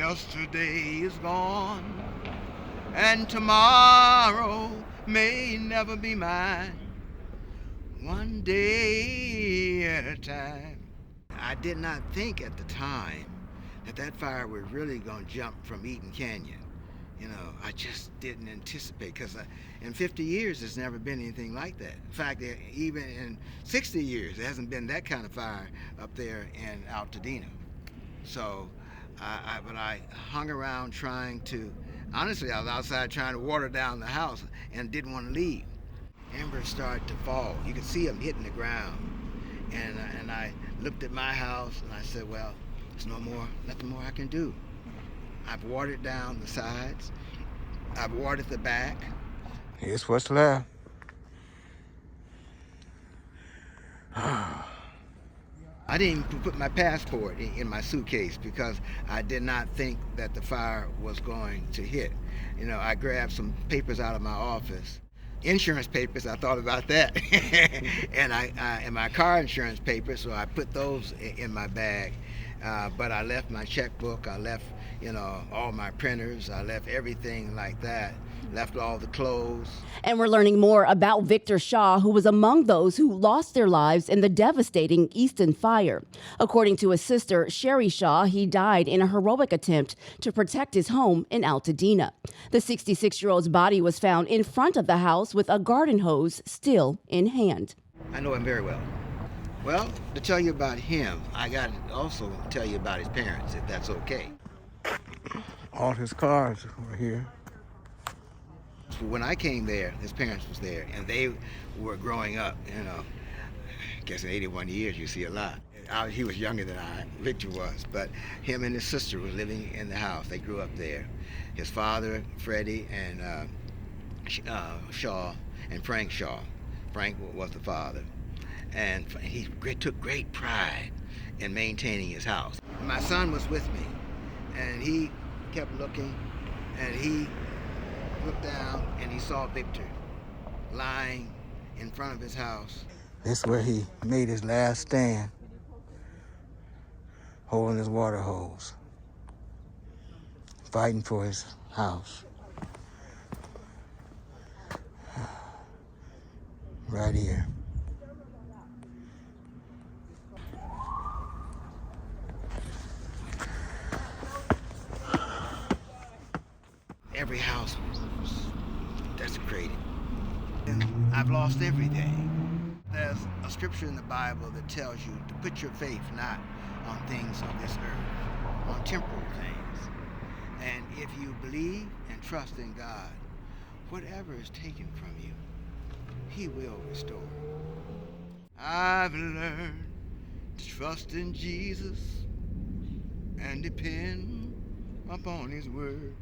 Yesterday is gone, and tomorrow may never be mine. One day at a time. I did not think at the time that that fire was really going to jump from Eaton Canyon. You know, I just didn't anticipate, because in 50 years there's never been anything like that. In fact, even in 60 years there hasn't been that kind of fire up there in Altadena. So, but I hung around trying to, honestly, I was outside trying to water down the house and didn't want to leave. Embers started to fall. You could see them hitting the ground. And I looked at my house and I said, well, there's nothing more I can do. I've watered down the sides. I've watered the back. Here's what's left. I didn't even put my passport in my suitcase because I did not think that the fire was going to hit. You know, I grabbed some papers out of my office. Insurance papers, I thought about that. and my car insurance papers, so I put those in my bag. But I left my checkbook, I left, you know, all my printers, I left everything like that, left all the clothes. And we're learning more about Victor Shaw, who was among those who lost their lives in the devastating Eaton Fire. According to his sister, Sherry Shaw, he died in a heroic attempt to protect his home in Altadena. The 66-year-old's body was found in front of the house with a garden hose still in hand. I know him very well. Well, to tell you about him, I got to also tell you about his parents, if that's okay. All his cars were here. When I came there, his parents was there, and they were growing up, you know. I guess in 81 years, you see a lot. He was younger than Victor was, but him and his sister were living in the house. They grew up there. His father, Freddie, and Shaw, and Frank Shaw. Frank was the father. And he took great pride in maintaining his house. My son was with me, and he kept looking, and he looked down, and he saw Victor lying in front of his house. This is where he made his last stand, holding his water hose, fighting for his house. Right here. Every house was desecrated. I've lost everything. There's a scripture in the Bible that tells you to put your faith not on things of this earth, on temporal things. And if you believe and trust in God, whatever is taken from you, He will restore. I've learned to trust in Jesus and depend upon His word.